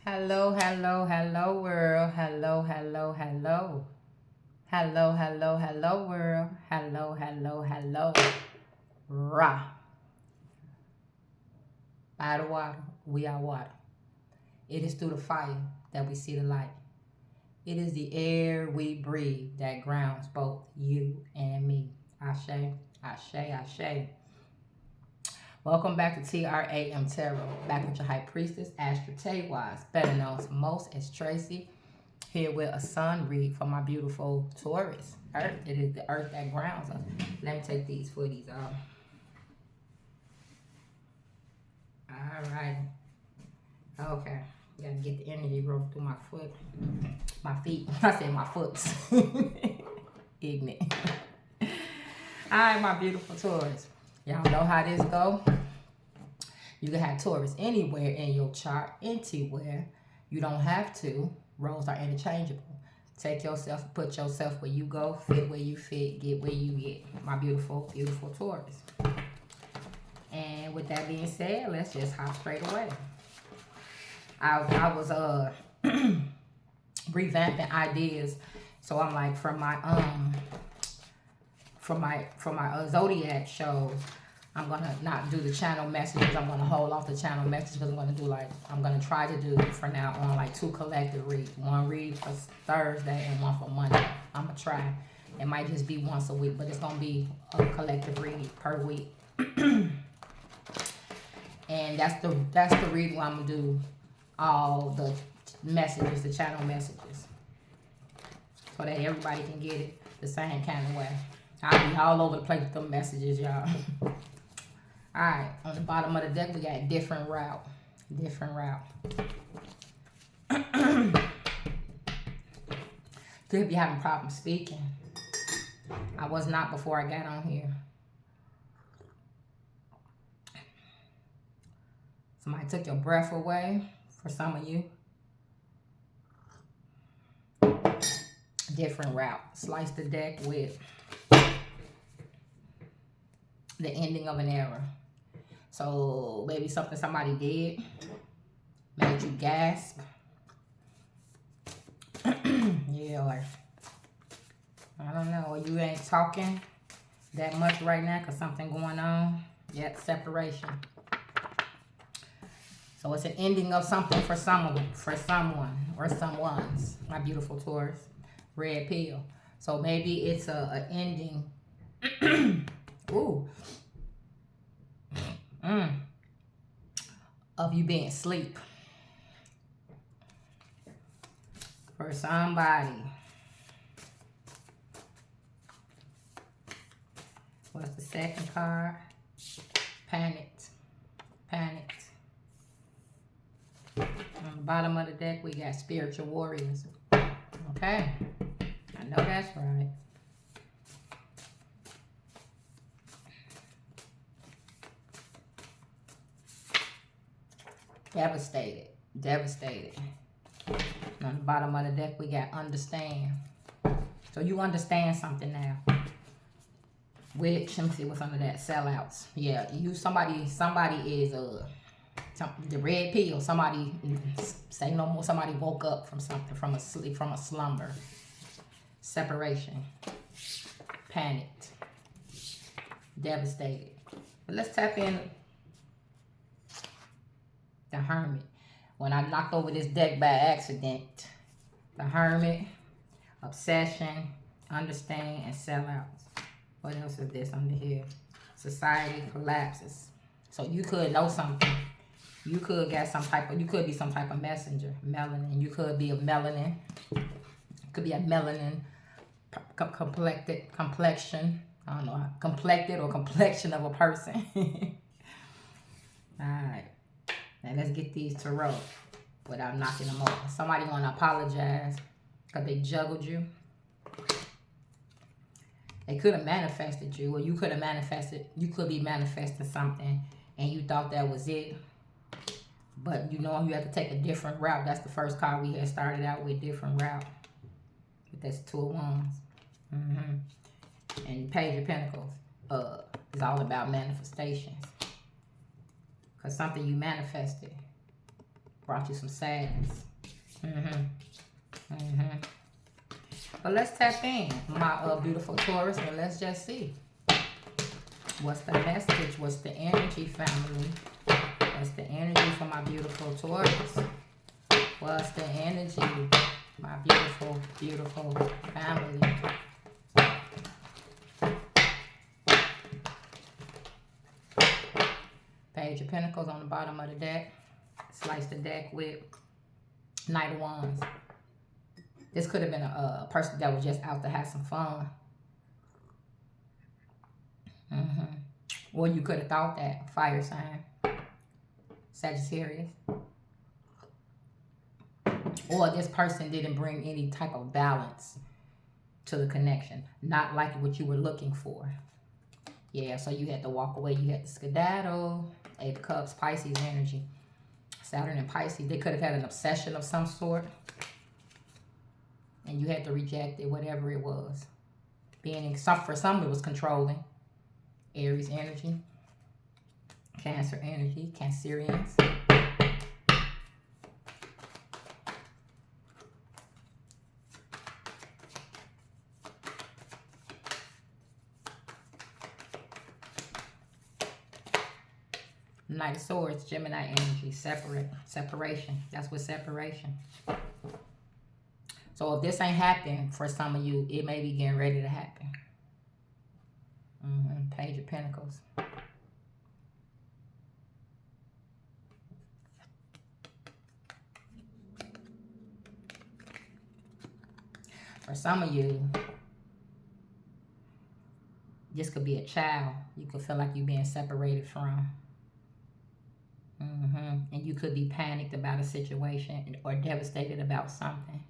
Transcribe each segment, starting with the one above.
Hello, hello, hello, world. Hello, hello, hello. Hello, hello, hello, world. Hello, hello, hello. Ra. By the water, we are water. It is through the fire that we see the light. It is the air we breathe that grounds both you and me. Ashe, ashe, ashe. Welcome back to T.R.A.M. Tarot. Back with your High Priestess, Astra Tay-Wise, better known to most as Tracy. Here with a sun read for my beautiful Taurus. Earth. It is the earth that grounds us. Let me take these footies off. Alright. Okay. Gotta get the energy rolling through my foot. My feet. I said my foot. Ignorant. Alright, my beautiful Taurus. Y'all know how this go. You can have Taurus anywhere in your chart, anywhere. You don't have to. Roles are interchangeable. Take yourself, put yourself where you go, fit where you fit, get where you get. My beautiful, beautiful Taurus. And with that being said, let's just hop straight away. I was revamping ideas, so I'm like from my zodiac shows. I'm gonna not do the channel messages. I'm gonna hold off the channel messages because I'm gonna try to do for now on like 2 collective reads. One read for Thursday and one for Monday. I'm gonna try. It might just be once a week, but it's gonna be a collective read per week. And that's the read where I'm gonna do all the messages, the channel messages, so that everybody can get it the same kind of way. I'll be all over the place with them messages, y'all. Alright, on the bottom of the deck, we got different route. Different route. So if you're having problems speaking, I was not before I got on here. Somebody took your breath away for some of you. Different route. Slice the deck with the ending of an era. So maybe something somebody did made you gasp. Yeah, or I don't know, or you ain't talking that much right now because something going on. Yep, separation. So it's an ending of something for someone or someone's. My beautiful Taurus. Red pill. So maybe it's an ending. Ooh. Of you being asleep. For somebody. What's the second card? Panicked. Panicked. On the bottom of the deck, we got spiritual warriors. Okay. I know that's right. Devastated. Devastated. On the bottom of the deck, we got understand. So you understand something now. Which, let me see what's under that. Sellouts. Yeah, somebody is the red pill. Somebody, say no more. Somebody woke up from something, from a sleep, from a slumber. Separation. Panicked. Devastated. But let's tap in the Hermit. When I knocked over this deck by accident, the Hermit, obsession, understand, and sellouts. What else is this under here? Society collapses. So you could know something. You could get some type of, you could be some type of messenger. Melanin. You could be a melanin. Could be a melanin complexion. I don't know, complected or complexion of a person. Alright. Now let's get these tarot without knocking them over. Somebody want to apologize because they juggled you. They could have manifested you, or you could have manifested. You could be manifesting something and you thought that was it. But you know you have to take a different route. That's the first card we had started out with, different route. But that's 2 of Wands. And Page of Pentacles is all about manifestations. Because something you manifested. Brought you some sadness. But let's tap in, my beautiful Taurus, and let's just see. What's the message? What's the energy, family? What's the energy for my beautiful Taurus? What's the energy, my beautiful, beautiful family? Page of Pentacles on the bottom of the deck. Slice the deck with Knight of Wands. This could have been a person that was just out to have some fun. Or you could have thought that. Fire sign. Sagittarius. Or this person didn't bring any type of balance to the connection. Not like what you were looking for. Yeah, so you had to walk away. You had to skedaddle. Eight of Cups, Pisces energy. Saturn and Pisces. They could have had an obsession of some sort. And you had to reject it, whatever it was. For some, it was controlling. Aries energy. Cancer energy. Cancerians. Knight of Swords, Gemini energy, separation. That's what separation. So if this ain't happened for some of you, it may be getting ready to happen. Page of Pentacles. For some of you, this could be a child you could feel like you're being separated from. And you could be panicked about a situation or devastated about something.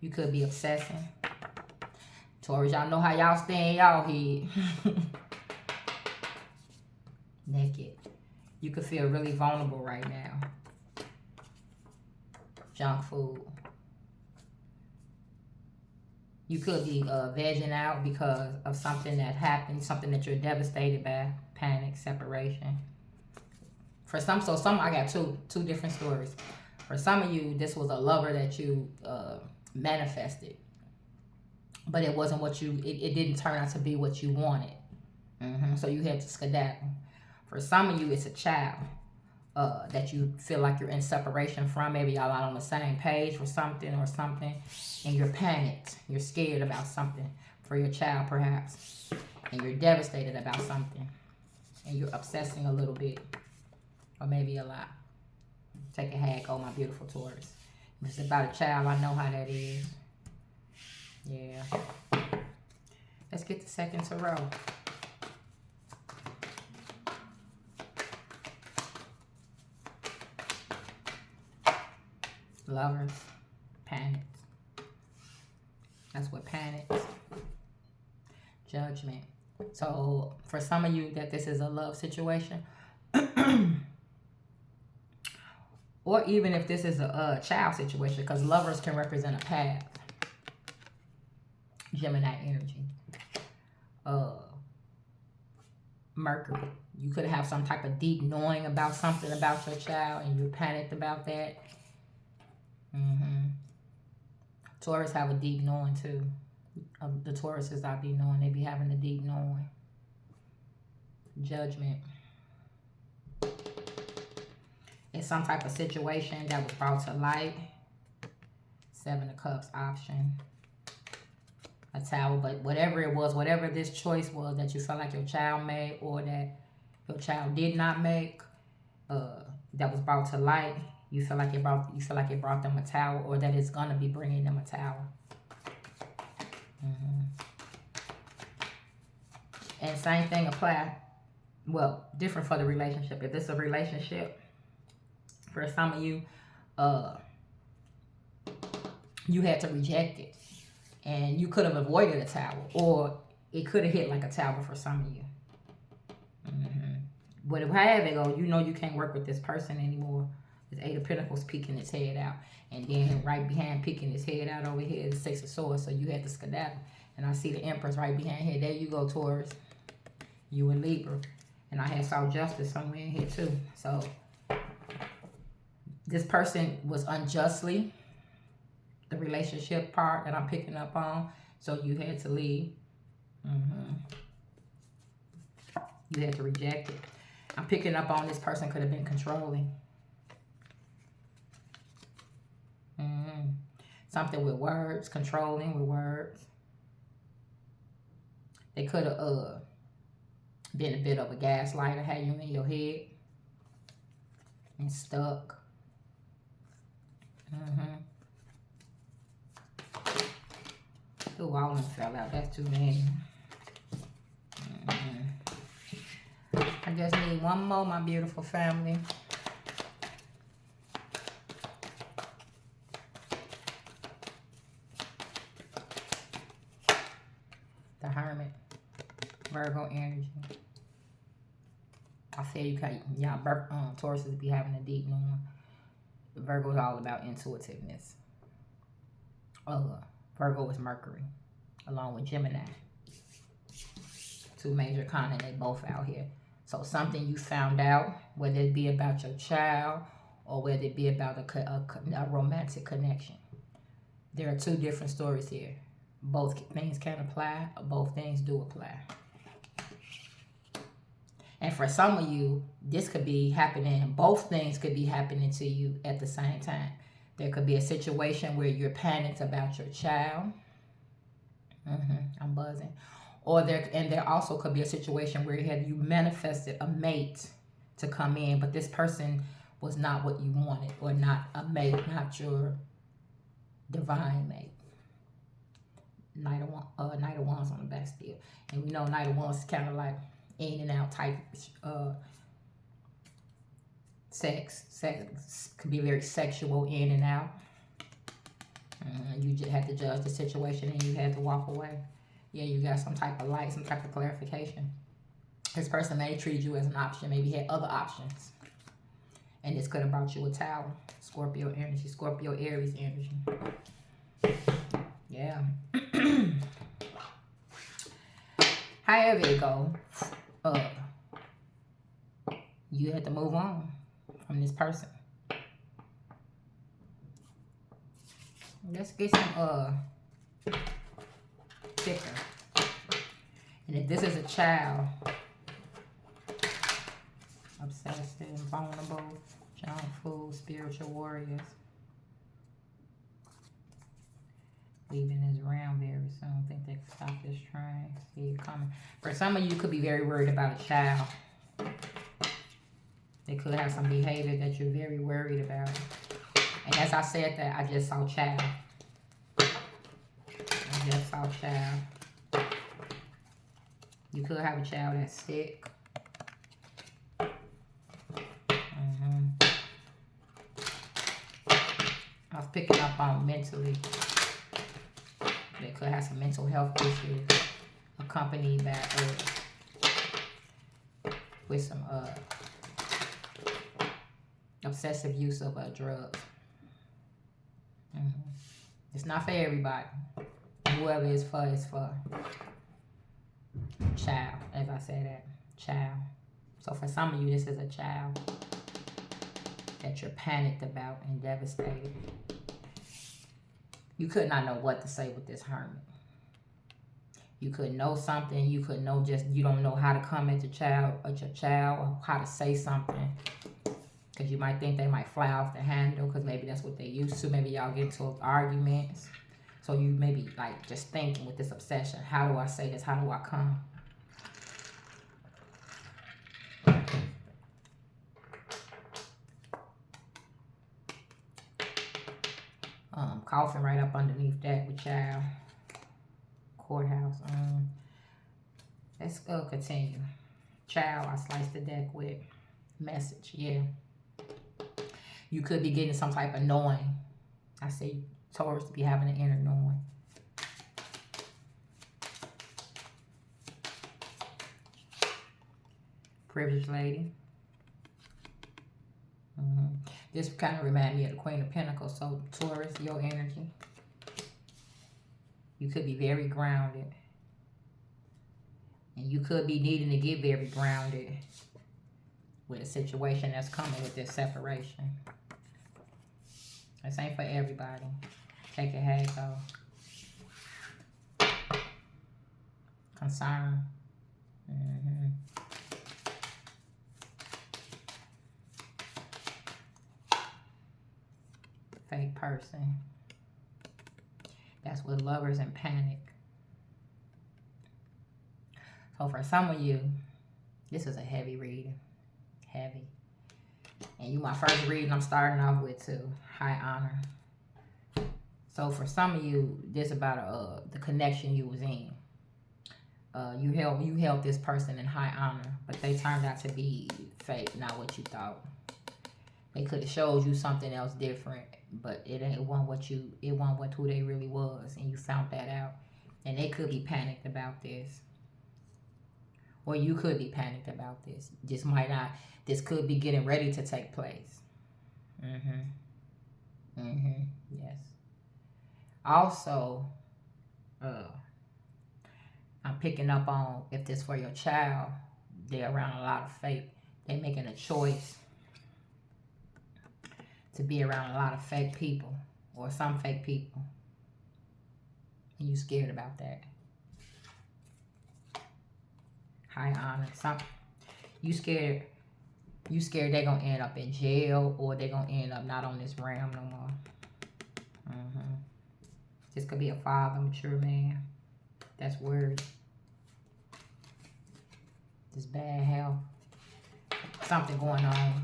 You could be obsessing. Taurus, y'all know how y'all stay in y'all head. Naked. You could feel really vulnerable right now. Junk food. You could be vegging out because of something that happened, something that you're devastated by. Panic, separation. For some, I got two different stories. For some of you, this was a lover that you manifested. But it wasn't what you, it didn't turn out to be what you wanted. So you had to skedaddle. For some of you, it's a child that you feel like you're in separation from. Maybe y'all not on the same page for something or something. And you're panicked. You're scared about something for your child, perhaps. And you're devastated about something. And you're obsessing a little bit. Or maybe a lot. Take a hag, oh my beautiful Taurus. If it's about a child, I know how that is. Yeah. Let's get the second tarot. Lovers. Panicked. That's what panics. Judgment. So for some of you that this is a love situation, or even if this is a child situation, because lovers can represent a path. Gemini energy. Mercury. You could have some type of deep knowing about something about your child and you're panicked about that. Taurus have a deep knowing too. The Tauruses I be knowing, they be having a deep knowing. Judgment. It's some type of situation that was brought to light. Seven of Cups option. A Tower, but whatever it was, whatever this choice was that you felt like your child made or that your child did not make, that was brought to light, you feel like it brought them a tower, or that it's gonna be bringing them a tower. And same thing apply. Well, different for the relationship. If it's a relationship, for some of you, you had to reject it. And you could have avoided a tower. Or it could have hit like a tower for some of you. But if however it go, you know you can't work with this person anymore. It's Eight of Pentacles peeking its head out. And then right behind peeking its head out over here is Six of Swords. So you had to skedaddle. And I see the Empress right behind here. There you go, Taurus. You and Libra. And I had saw Justice somewhere in here too. So This person was unjustly, the relationship part that I'm picking up on. So you had to leave. You had to reject it. I'm picking up on this person could have been controlling. Something with words, controlling with words. They could have been a bit of a gaslighter, had you in your head and stuck. Oh, all of them fell out. That's too many. I just need one more, my beautiful family. The Hermit. Virgo energy. I said you can't, y'all, Tauruses be having a deep knowing. Virgo is all about intuitiveness. Virgo is Mercury, along with Gemini. Two major continents, they both out here. So something you found out, whether it be about your child or whether it be about a romantic connection. There are two different stories here. Both things can apply, or both things do apply. And for some of you, this could be happening, both things could be happening to you at the same time. There could be a situation where you're panicked about your child. I'm buzzing. Or there also could be a situation where you manifested a mate to come in, but this person was not what you wanted, or not a mate, not your divine mate. Knight of Wands on the back still. And we know Knight of Wands is kind of like in and out type sex could be very sexual, in and out. You just had to judge the situation and you had to walk away. Yeah, you got some type of light, some type of clarification. This person may treat you as an option, maybe had other options. And this could have brought you a Tower. Scorpio energy, Scorpio Aries energy. Yeah. However it go, you had to move on from this person. Let's get some thicker. And if this is a child, obsessed and vulnerable, giant fool, spiritual warriors, leaving this realm very soon. I think they can stop this train. See it coming. For some of you, could be very worried about a child. They could have some behavior that you're very worried about. And as I said that, I just saw child. I just saw child. You could have a child that's sick. I was picking up on mentally. They could have some mental health issues accompanied by with some obsessive use of drugs. It's not for everybody. Whoever it's for, it's for. Child, as I say that, child. So for some of you, this is a child that you're panicked about and devastated. You could not know what to say with this Hermit. You could know something. You could know you don't know how to come at your child, or how to say something. Because you might think they might fly off the handle, because maybe that's what they used to. Maybe y'all get into arguments. So you maybe like just thinking with this obsession, how do I say this? How do I come? Coffin right up underneath that with child. Courthouse. Let's continue. Child, I sliced the deck with message. Yeah. You could be getting some type of knowing. I say Taurus to be having an inner knowing. Privileged lady. This kind of reminds me of the Queen of Pentacles. So Taurus, your energy. You could be very grounded. And you could be needing to get very grounded with a situation that's coming with this separation. This ain't for everybody. Take it how it go. Concern. Fake person. That's with lovers in panic. So for some of you, this is a heavy reading. Heavy. And you my first reading I'm starting off with too. High honor. So for some of you, this about the connection you was in. You held this person in high honor, but they turned out to be fake, not what you thought. They could have showed you something else different, but it wasn't who they really was, and you found that out. And they could be panicked about this. Or you could be panicked about this. This could be getting ready to take place. Yes. Also, I'm picking up on, if this for your child, they're around a lot of fake. They're making a choice to be around a lot of fake people, or some fake people. And you scared about that. High honor. You scared they're gonna end up in jail, or they're gonna end up not on this realm no more. This could be a father, mature man that's worried. This bad health. Something going on.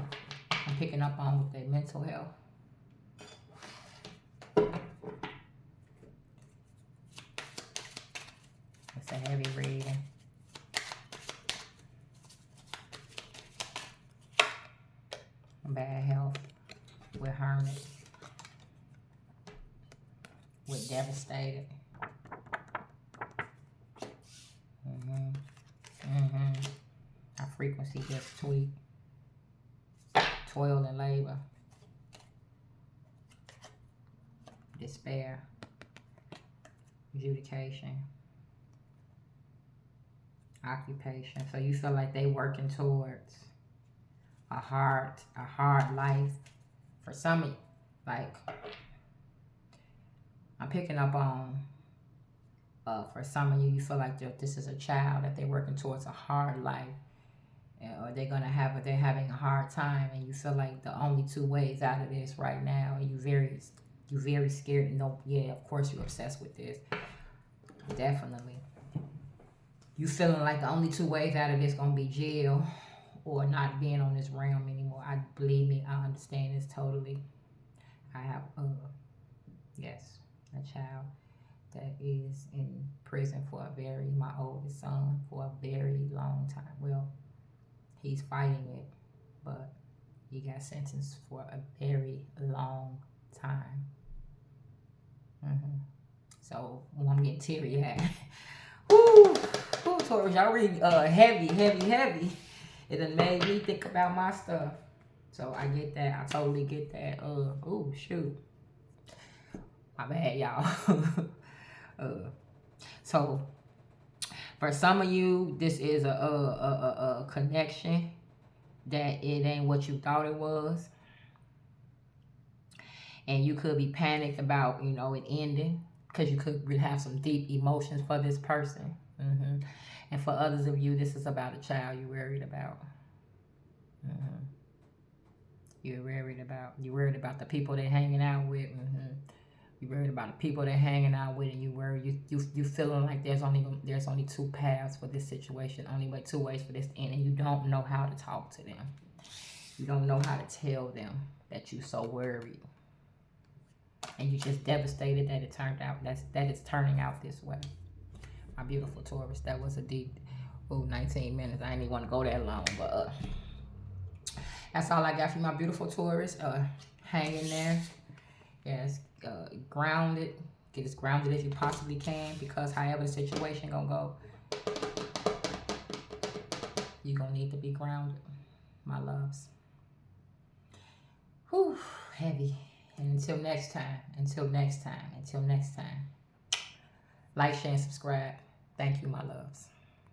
I'm picking up on with their mental health. It's a heavy reading. Bad health with hermit. With devastated. Our frequency gets tweaked. Toil and labor. Despair. Adjudication. Occupation. So you feel like they working towards a hard life. For some of you, like, I'm picking up on, for some of you, you feel like this is a child that they're working towards a hard life, or they're having a hard time, and you feel like the only two ways out of this right now, and you very scared. No, yeah, of course you're obsessed with this. Definitely. You feeling like the only two ways out of this gonna be jail, or not being on this realm anymore. Believe me, I understand this totally. I have, yes, a child that is in prison my oldest son, for a very long time. Well, he's fighting it, but he got sentenced for a very long time. So when I'm getting teary-eyed, whoo, Taurus, y'all read heavy. It done made me think about my stuff. So I get that. I totally get that. Oh, shoot. My bad, y'all. So for some of you, this is a connection that it ain't what you thought it was. And you could be panicked about, it ending, because you could have some deep emotions for this person. And for others of you, this is about a child you're worried about. You're worried about the people they're hanging out with. You're worried about the people they're hanging out with, and you feeling like there's only two paths for this situation, only two ways for this to end, and you don't know how to talk to them. You don't know how to tell them that you're so worried, and you're just devastated that it's turning out this way. My beautiful Taurus, that was a deep 19 minutes. I didn't even want to go that long, but that's all I got for my beautiful Taurus. Hang in there. Yes, grounded. Get as grounded as you possibly can, because however the situation gonna go, you're gonna need to be grounded, my loves. Whew, heavy. And until next time, like, share, and subscribe. Thank you, my loves.